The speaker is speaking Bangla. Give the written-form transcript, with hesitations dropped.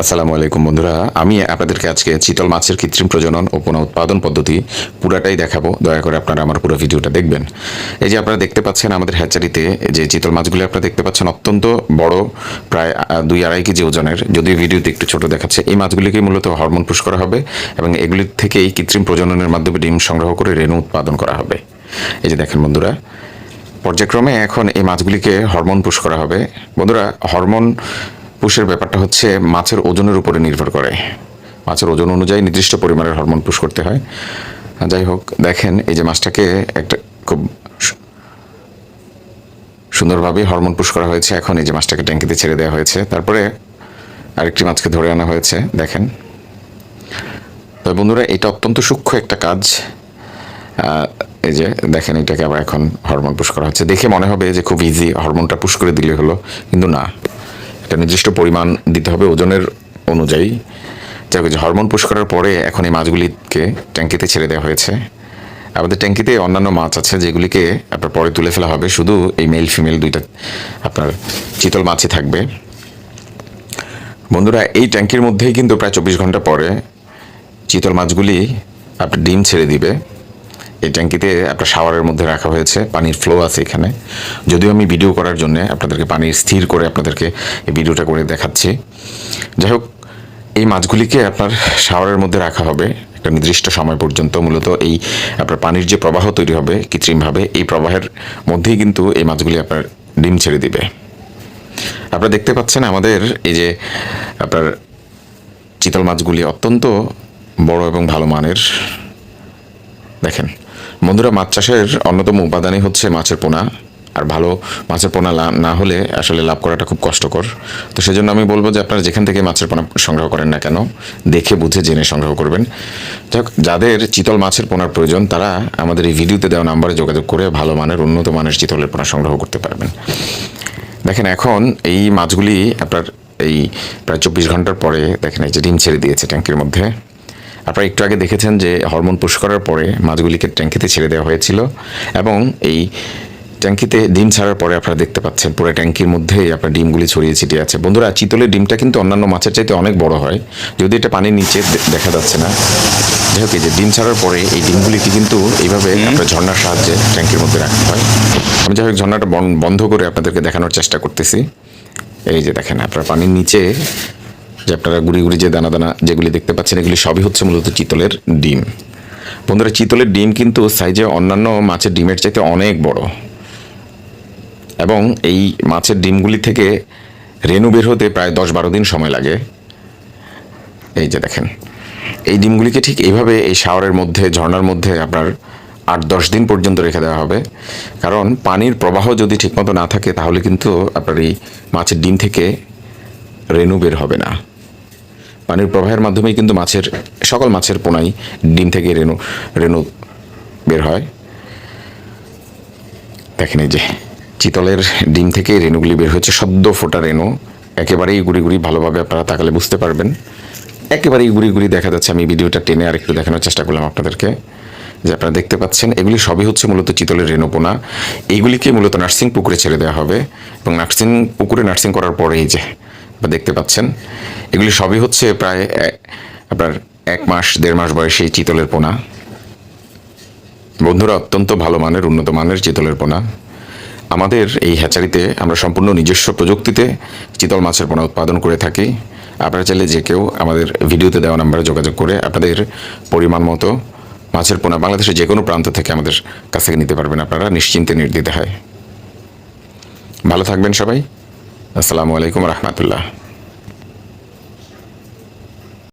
আসসালামু আলাইকুম বন্ধুরা, আমি আপনাদেরকে আজকে চিতল মাছের কৃত্রিম প্রজনন ও পুনঃ উৎপাদন পদ্ধতি পুরাটাই দেখাবো। দয়া করে আপনারা আমার পুরো ভিডিওটা দেখবেন। এই যে আপনারা দেখতে পাচ্ছেন আমাদের হ্যাচারিতে যে চিতল মাছগুলি আপনারা দেখতে পাচ্ছেন অত্যন্ত বড়, প্রায় 2-2.5 কেজি ওজনের। যদিও ভিডিওতে একটু ছোট দেখাচ্ছে, এই মাছগুলিকে মূলত হরমোন পুশ করা হবে এবং এগুলির থেকেই কৃত্রিম প্রজননের মাধ্যমে ডিম সংগ্রহ করে রেণু উৎপাদন করা হবে। এই যে দেখেন বন্ধুরা, পর্যায়ক্রমে এখন এই মাছগুলিকে হরমোন পুশ করা হবে। বন্ধুরা, হরমোন পুশের ব্যাপারটা হচ্ছে মাছের ওজনের উপরে নির্ভর করে। মাছের ওজন অনুযায়ী নির্দিষ্ট পরিমাণের হরমোন পুশ করতে হয়। যাই হোক, দেখেন এই যে মাছটাকে একটা খুব সুন্দরভাবে হরমোন পুশ করা হয়েছে। এখন এই যে মাছটাকে ট্যাঙ্কিতে ছেড়ে দেওয়া হয়েছে, তারপরে আরেকটি মাছকে ধরে আনা হয়েছে। দেখেন তো বন্ধুরা, এটা অত্যন্ত সূক্ষ্ম একটা কাজ। এই যে দেখেন, এটাকে আবার এখন হরমোন পুশ করা হচ্ছে। দেখে মনে হবে যে খুব ইজি, হরমোনটা পুশ করে দিলে হলো, কিন্তু না, একটা নির্দিষ্ট পরিমাণ দিতে হবে ওজনের অনুযায়ী। যাই হোক, হরমোন পুশ করার পরে এখন এই মাছগুলিকে ট্যাঙ্কিতে ছেড়ে দেওয়া হয়েছে। আমাদের ট্যাঙ্কিতে অন্যান্য মাছ আছে যেগুলিকে আপনার পরে তুলে ফেলা হবে। শুধু এই মেল ফিমেল দুইটা আপনার চিতল মাছই থাকবে। বন্ধুরা, এই ট্যাঙ্কির মধ্যেই কিন্তু প্রায় 24 ঘন্টা পরে চিতল মাছগুলি আপনার ডিম ছেড়ে দিবে। এই ট্যাঙ্কিতে আপনার শাওয়ারের মধ্যে রাখা হয়েছে, পানির ফ্লো আছে এখানে। যদিও আমি ভিডিও করার জন্য আপনাদেরকে পানি স্থির করে আপনাদেরকে এই ভিডিওটা করে দেখাচ্ছি। যাই হোক, এই মাছগুলিকে আপনার শাওয়ারের মধ্যে রাখা হবে একটা নির্দিষ্ট সময় পর্যন্ত। মূলত এই আপনার পানির যে প্রবাহ তৈরি হবে কৃত্রিমভাবে, এই প্রবাহের মধ্যেই কিন্তু এই মাছগুলি আপনার ডিম ছেড়ে দিবে। আপনারা দেখতে পাচ্ছেন আমাদের এই যে আপনার চিতল মাছগুলি অত্যন্ত বড় এবং ভালো মানের। দেখেন বন্ধুরা, মাছ চাষের অন্যতম উপাদানই হচ্ছে মাছের পোনা। আর ভালো মাছের পোনা না হলে আসলে লাভ করাটা খুব কষ্টকর। তো সেজন্য আমি বলবো যে আপনারা যেখান থেকে মাছের পোনা সংগ্রহ করেন না কেন, দেখে বুঝে জেনে সংগ্রহ করবেন। যাই হোক, যাদের চিতল মাছের পোনার প্রয়োজন তারা আমাদের এই ভিডিওতে দেওয়া নাম্বারে যোগাযোগ করে ভালো মানের উন্নত মানের চিতলের পোনা সংগ্রহ করতে পারবেন। দেখেন এখন এই মাছগুলি আপনার এই প্রায় 24 ঘন্টার পরে দেখেন এই যে ডিম ছেড়ে দিয়েছে ট্যাঙ্কির মধ্যে। আপনারা একটু আগে দেখেছেন যে হরমোন পুশ করার পরে মাছগুলিকে ট্যাঙ্কিতে ছেড়ে দেওয়া হয়েছিল এবং এই ট্যাঙ্কিতে ডিম ছাড়ার পরে আপনারা দেখতে পাচ্ছেন পুরো ট্যাঙ্কির মধ্যেই আপনার ডিমগুলি ছড়িয়ে ছিটিয়ে আছে। বন্ধুরা, চিতলের ডিমটা কিন্তু অন্যান্য মাছের চাইতে অনেক বড় হয়, যদি এটা পানির নিচে দেখা যাচ্ছে না। যাই হোক, এই যে ডিম ছাড়ার পরে এই ডিমগুলিকে কিন্তু এইভাবে আপনার ঝর্ণার সাহায্যে ট্যাঙ্কির মধ্যে রাখতে হয়। আমি যাই হোক ঝর্ণাটা বন্ধ করে আপনাদেরকে দেখানোর চেষ্টা করতেছি। এই যে দেখেন আপনার পানির নিচে যে আপনারা গুড়ি গুড়ি যে দানা দানা যেগুলি দেখতে পাচ্ছেন, এগুলি সবই হচ্ছে মূলত চিতলের ডিম। বন্ধুরা, চিতলের ডিম কিন্তু সাইজে অন্যান্য মাছের ডিমের চাইতে অনেক বড় এবং এই মাছের ডিমগুলি থেকে রেণু বের হতে প্রায় 10-12 দিন সময় লাগে। এই যে দেখেন, এই ডিমগুলিকে ঠিক এইভাবে এই শাওয়ারের মধ্যে, ঝর্ণার মধ্যে আপনার 8-10 দিন পর্যন্ত রেখে দেওয়া হবে। কারণ পানির প্রবাহ যদি ঠিকমতো না থাকে তাহলে কিন্তু আপনার এই মাছের ডিম থেকে রেণু বের হবে না। পানির প্রবাহের মাধ্যমেই কিন্তু সকল মাছের পোনাই ডিম থেকে রেণু বের হয়। দেখেন এই যে চিতলের ডিম থেকে রেণুগুলি বের হচ্ছে, সদ্য ফোটা রেণু। একেবারেই গুড়ি গুড়ি, ভালোভাবে আপনারা তাকালে বুঝতে পারবেন, একেবারেই গুড়ি গুড়ি দেখা যাচ্ছে। আমি ভিডিওটা টেনে আর একটু দেখানোর চেষ্টা করলাম আপনাদেরকে, যে আপনারা দেখতে পাচ্ছেন এগুলি সবই হচ্ছে মূলত চিতলের রেণুপোনা। এইগুলিকে মূলত নার্সিং পুকুরে ছেড়ে দেওয়া হবে এবং নার্সিং করার পরে এই যে আপনারা দেখতে পাচ্ছেন এগুলি সবই হচ্ছে প্রায় আপনার 1-1.5 মাস বয়সী চিতলের পোনা। বন্ধুরা, অত্যন্ত ভালো মানের, উন্নত মানের চিতলের পোনা। আমাদের এই হ্যাচারিতে আমরা সম্পূর্ণ নিজস্ব প্রযুক্তিতে চিতল মাছের পোনা উৎপাদন করে থাকি। আপনারা চাইলে যে কেউ আমাদের ভিডিওতে দেওয়া নাম্বারে যোগাযোগ করে আপনাদের পরিমাণ মতো মাছের পোনা বাংলাদেশের যে কোনো প্রান্ত থেকে আমাদের কাছ থেকে নিতে পারবেন আপনারা নিশ্চিন্তে, নির্দ্বিধায়। ভালো থাকবেন সবাই। আসসালামু আলাইকুম রহমতুল্লাহ।